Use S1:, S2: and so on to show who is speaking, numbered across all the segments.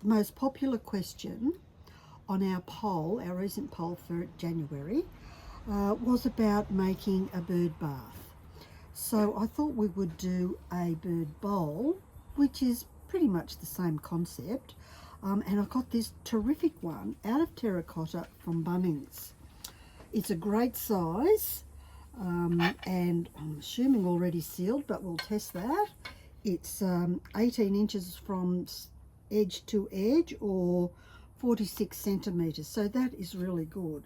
S1: The most popular question on our poll, our recent poll for January, was about making a bird bath. So I thought we would do a bird bowl, which is pretty much the same concept. And I got this terrific one out of terracotta from Bunnings. It's a great size, and I'm assuming already sealed, but we'll test that. It's 18 inches from edge to edge, or 46 centimetres, so that is really good.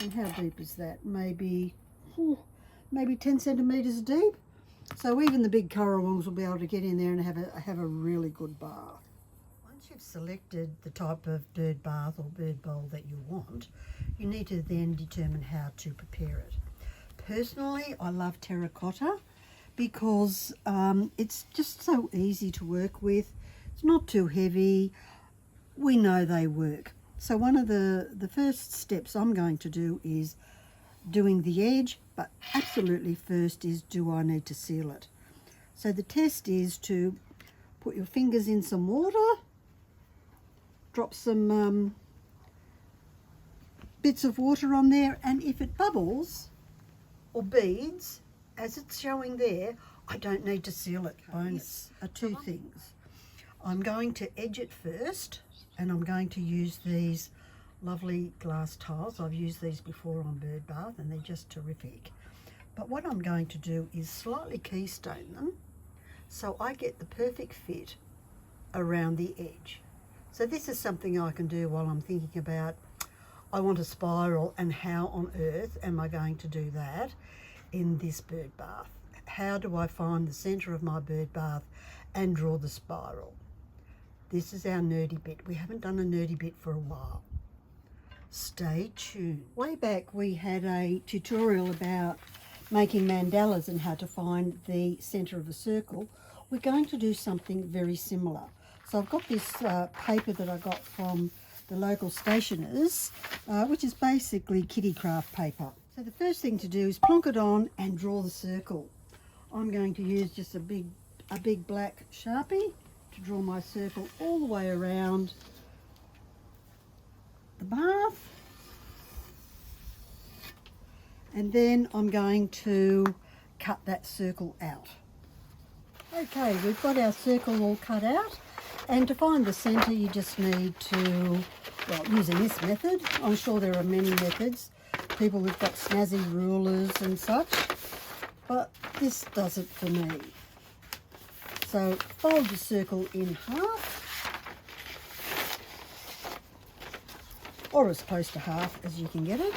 S1: And how deep is that? Maybe 10 centimetres deep. So even the big currawongs will be able to get in there and have a really good bath. Once you've selected the type of bird bath or bird bowl that you want, you need to then determine how to prepare it. Personally, I love terracotta because it's just so easy to work with. It's not too heavy. We know they work. So one of the first steps I'm going to do is doing the edge, but absolutely first is, do I need to seal it? So the test is to put your fingers in some water, drop some bits of water on there, and if it bubbles or beads, as it's showing there, I don't need to seal it. Bonus are two things. I'm going to edge it first, and I'm going to use these lovely glass tiles. I've used these before on bird bath and they're just terrific. But what I'm going to do is slightly keystone them so I get the perfect fit around the edge. So this is something I can do while I'm thinking about, I want a spiral, and how on earth am I going to do that in this bird bath? How do I find the centre of my bird bath and draw the spiral? This is our nerdy bit. We haven't done a nerdy bit for a while. Stay tuned. Way back we had a tutorial about making mandalas and how to find the centre of a circle. We're going to do something very similar. So I've got this paper that I got from the local stationers, which is basically kitty craft paper. So the first thing to do is plonk it on and draw the circle. I'm going to use just a big black Sharpie to draw my circle all the way around the bath, and then I'm going to cut that circle out. Okay, we've got our circle all cut out, and to find the centre you just need to, well, using this method, I'm sure there are many methods, people who've got snazzy rulers and such, but this does it for me. So fold the circle in half, or as close to half as you can get it,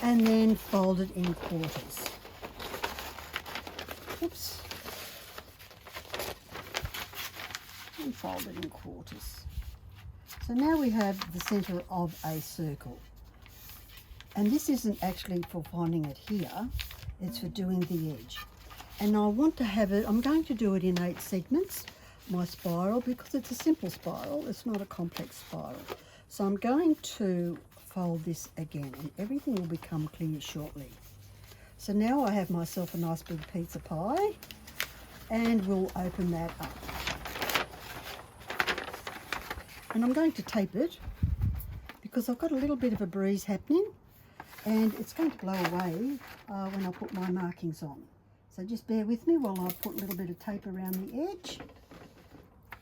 S1: and then fold it in quarters. Oops. And fold it in quarters. So now we have the centre of a circle. And this isn't actually for finding it here, it's for doing the edge. And I want to have it, I'm going to do it in 8 segments, my spiral, because it's a simple spiral, it's not a complex spiral. So I'm going to fold this again, and everything will become clear shortly. So now I have myself a nice big pizza pie, and we'll open that up. And I'm going to tape it, because I've got a little bit of a breeze happening, and it's going to blow away when I put my markings on. So just bear with me while I put a little bit of tape around the edge.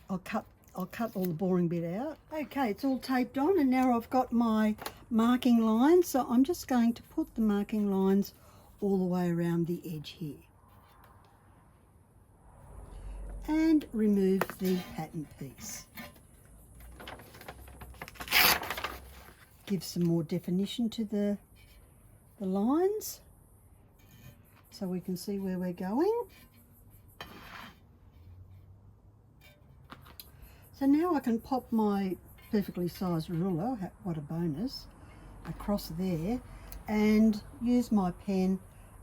S1: I'll cut all the boring bit out. Okay, it's all taped on, and now I've got my marking lines. So I'm just going to put the marking lines all the way around the edge here. And remove the pattern piece. Give some more definition to the lines, so we can see where we're going. So now I can pop my perfectly sized ruler, what a bonus, across there, and use my pen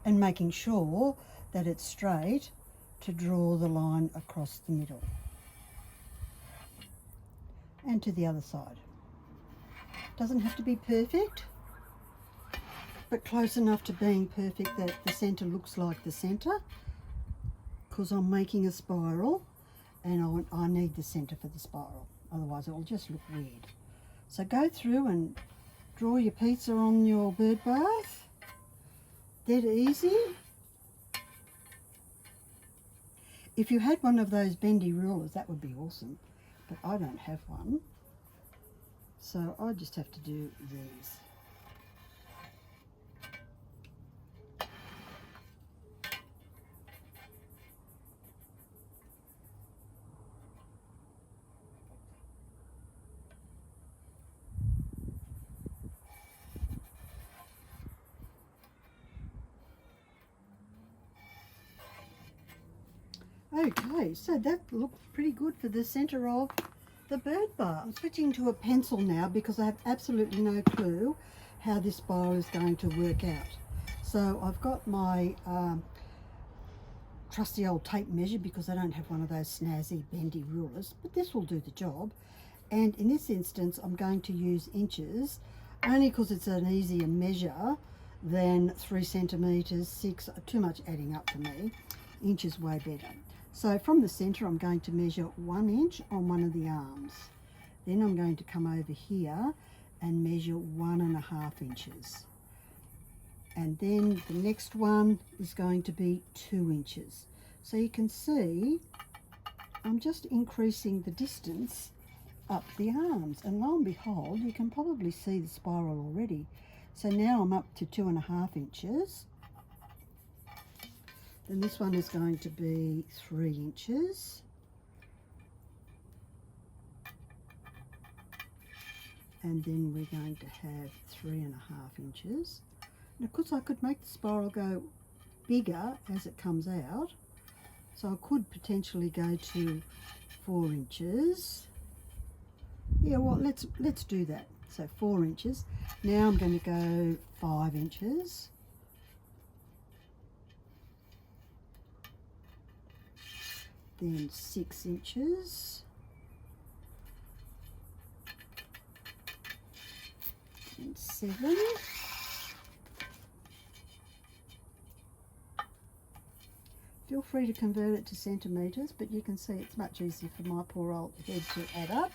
S1: and making sure that it's straight to draw the line across the middle. And to the other side. Doesn't have to be perfect, but close enough to being perfect that the centre looks like the centre, because I'm making a spiral and I need the centre for the spiral. otherwise it will just look weird. So go through and draw your pizza on your bird bath. Dead easy. If you had one of those bendy rulers, that would be awesome, but I don't have one, so I just have to do these. Okay, so that looks pretty good for the centre of the bird bath. I'm switching to a pencil now because I have absolutely no clue how this spiral is going to work out. So I've got my trusty old tape measure because I don't have one of those snazzy bendy rulers, but this will do the job. And in this instance, I'm going to use inches, only because it's an easier measure than 3 centimetres, 6, too much adding up for me. Inches way better. So from the centre, I'm going to measure 1 inch on one of the arms. Then I'm going to come over here and measure 1.5 inches. And then the next one is going to be 2 inches. So you can see I'm just increasing the distance up the arms, and lo and behold, you can probably see the spiral already. So now I'm up to 2.5 inches. Then this one is going to be 3 inches. And then we're going to have 3.5 inches. And of course I could make the spiral go bigger as it comes out. So I could potentially go to 4 inches. Yeah, well, let's do that. So 4 inches. Now I'm going to go 5 inches. Then 6 inches. And 7. Feel free to convert it to centimetres, but you can see it's much easier for my poor old head to add up.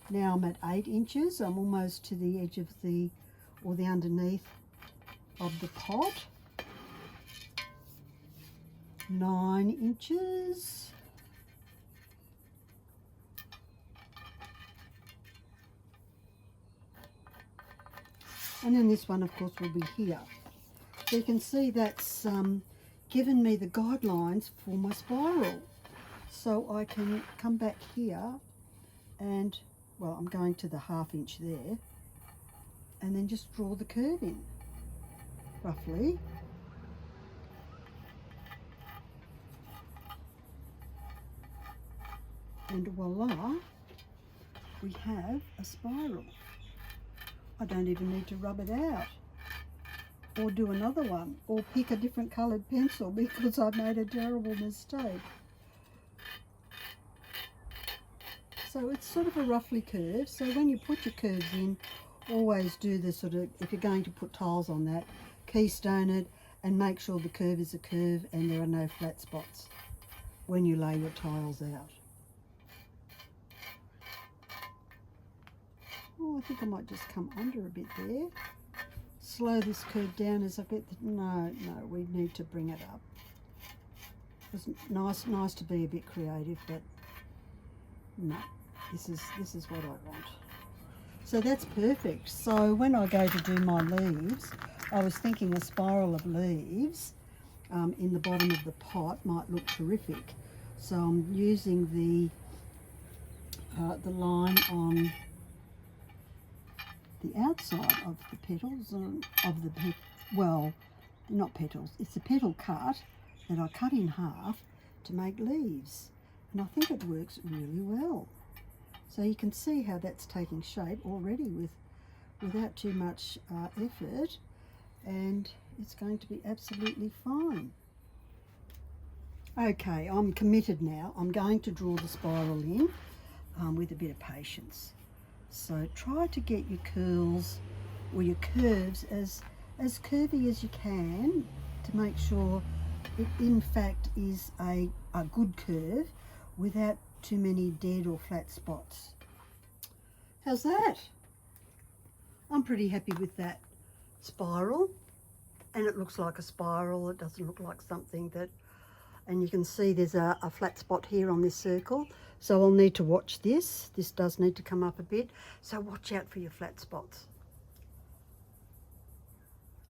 S1: Now I'm at 8 inches. I'm almost to the edge of the, or the underneath of the pot. 9 inches. And then this one, of course, will be here. So you can see that's given me the guidelines for my spiral. So I can come back here and, well, I'm going to the 1/2 inch there, and then just draw the curve in, roughly. And voila, we have a spiral. I don't even need to rub it out or do another one or pick a different coloured pencil because I made a terrible mistake. So it's sort of a roughly curved. So when you put your curves in, always do the sort of, if you're going to put tiles on that, keystone it and make sure the curve is a curve and there are no flat spots when you lay your tiles out. Oh, I think I might just come under a bit there. Slow this curve down as I get the, no, we need to bring it up. It's nice to be a bit creative, but no, this is what I want. So that's perfect. So when I go to do my leaves, I was thinking a spiral of leaves in the bottom of the pot might look terrific. So I'm using the line on the outside of the petals, of the, well, not petals, it's a petal cut that I cut in half to make leaves. And I think it works really well. So you can see how that's taking shape already without too much effort, and it's going to be absolutely fine. Okay, I'm committed now. I'm going to draw the spiral in with a bit of patience. So try to get your curls or your curves as curvy as you can to make sure it in fact is a good curve without too many dead or flat spots. How's that? I'm pretty happy with that spiral, and it looks like a spiral. It doesn't look like something that, and you can see there's a flat spot here on this circle, so I'll need to watch this. This does need to come up a bit, so watch out for your flat spots.